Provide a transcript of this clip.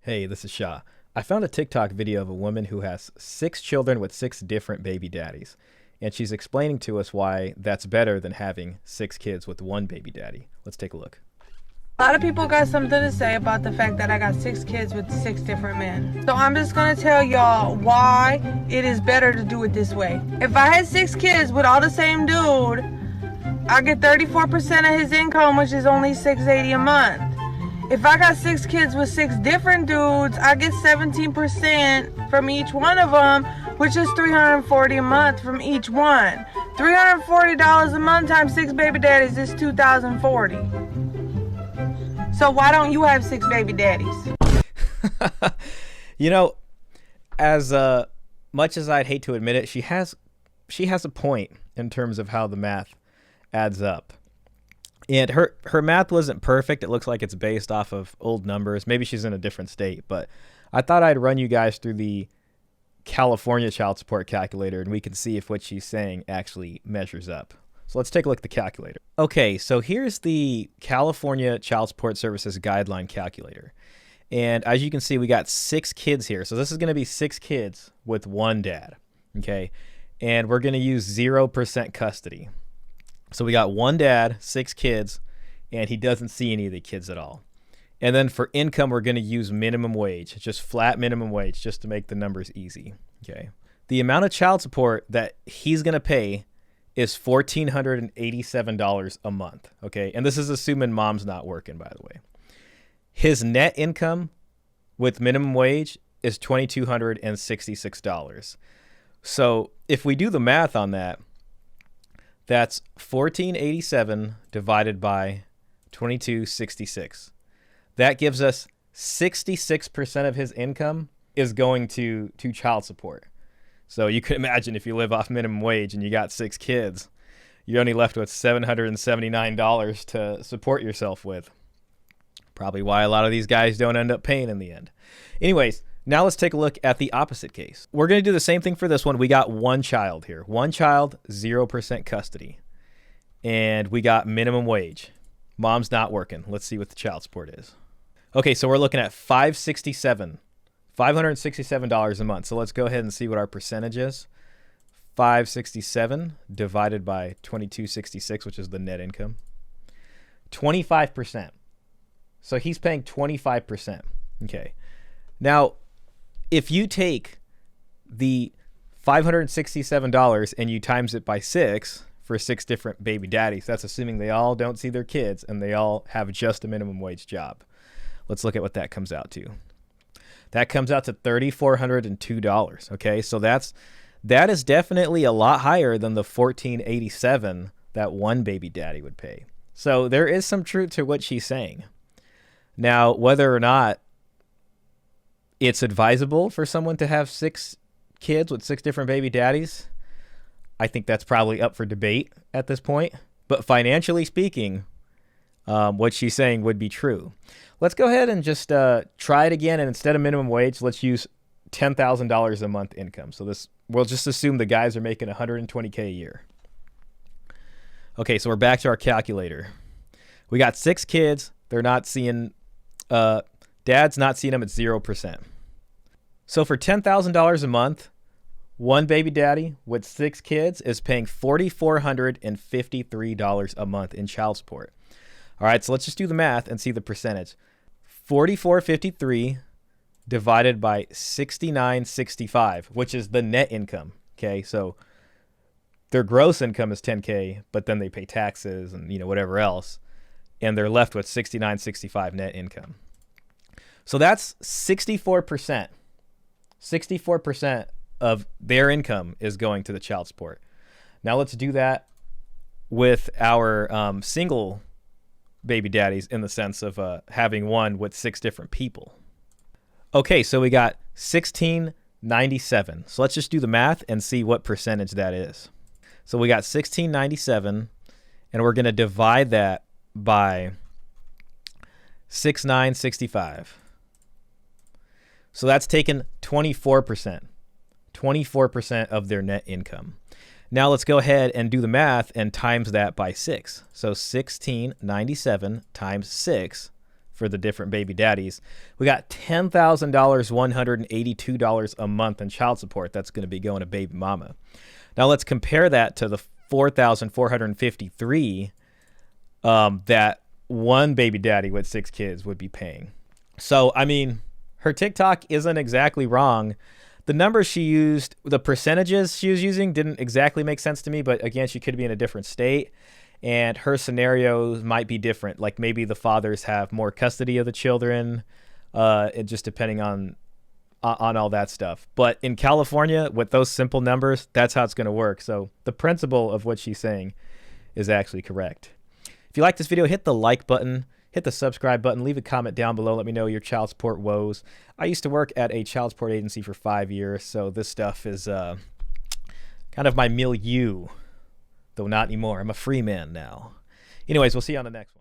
Hey, this is Shah. I found a TikTok video of a woman who has 6 children with 6 different baby daddies, and she's explaining to us why that's better than having 6 kids with one baby daddy. Let's take a look. A lot of people got something to say about the fact that I got 6 kids with 6 different men. So I'm just gonna tell y'all why it is better to do it this way. If I had 6 kids with all the same dude, I get 34% of his income, which is only $680 a month. If I got 6 kids with 6 different dudes, I get 17% from each one of them, which is $340 a month from each one. $340 a month times 6 baby daddies is $2,040. So why don't you have 6 baby daddies? You know, as much as I'd hate to admit it, she has a point in terms of how the math adds up. And her math wasn't perfect. It looks like it's based off of old numbers. Maybe she's in a different state, but I thought I'd run you guys through the California child support calculator and we can see if what she's saying actually measures up. So let's take a look at the calculator. Okay, so here's the California Child Support Services Guideline Calculator. And as you can see, we got 6 kids here. So this is going to be 6 kids with one dad, okay? And we're going to use 0% custody. So we got one dad, 6 kids, and he doesn't see any of the kids at all. And then for income, we're going to use minimum wage, just flat minimum wage, just to make the numbers easy, okay? The amount of child support that he's going to pay is $1,487 a month, okay? And this is assuming mom's not working, by the way. His net income with minimum wage is $2,266. So if we do the math on that, that's $1,487 divided by $2,266. That gives us 66% of his income is going to child support. So you can imagine if you live off minimum wage and you got 6 kids, you're only left with $779 to support yourself with. Probably why a lot of these guys don't end up paying in the end. Anyways, now let's take a look at the opposite case. We're going to do the same thing for this one. We got one child here. One child, 0% custody. And we got minimum wage. Mom's not working. Let's see what the child support is. Okay, so we're looking at $567 a month. So let's go ahead and see what our percentage is. 567 divided by 2266, which is the net income. 25%. So he's paying 25%. Okay. Now, if you take the $567 and you times it by 6 for 6 different baby daddies, that's assuming they all don't see their kids and they all have just a minimum wage job. Let's look at what that comes out to. That comes out to $3,402. Okay, so that is definitely a lot higher than the $1,487 that one baby daddy would pay. So there is some truth to what she's saying. Now, whether or not it's advisable for someone to have 6 kids with 6 different baby daddies, I think that's probably up for debate at this point. But financially speaking, what she's saying would be true. Let's go ahead and just try it again. And instead of minimum wage, let's use $10,000 a month income. So we'll just assume the guys are making $120K a year. Okay, so we're back to our calculator. We got 6 kids. They're not seeing, dad's not seeing them at 0%. So for $10,000 a month, one baby daddy with 6 kids is paying $4,453 a month in child support. All right, so let's just do the math and see the percentage. 4,453 divided by 6,965, which is the net income. Okay, so their gross income is $10K, but then they pay taxes and whatever else, and they're left with 6,965 net income. So that's 64%. 64% of their income is going to the child support. Now let's do that with our single baby daddies in the sense of having one with 6 different people. Okay, so we got 1697. So let's just do the math and see what percentage that is. So we got 1697, and we're going to divide that by 6,965. So that's taken 24%. 24% of their net income. Now let's go ahead and do the math and times that by 6. So 1697 times 6 for the different baby daddies. We got $10,000, $182 a month in child support that's going to be going to baby mama. Now let's compare that to the $4,453 that one baby daddy with 6 kids would be paying. So, I mean, her TikTok isn't exactly wrong. The numbers she used, the percentages she was using didn't exactly make sense to me, but again, she could be in a different state and her scenarios might be different. Like maybe the fathers have more custody of the children, it just depending on all that stuff. But in California, with those simple numbers, that's how it's going to work. So the principle of what she's saying is actually correct. If you like this video, hit the like button, hit the subscribe button, leave a comment down below. Let me know your child support woes. I used to work at a child support agency for 5 years, so this stuff is kind of my milieu, though not anymore. I'm a free man now. Anyways, we'll see you on the next one.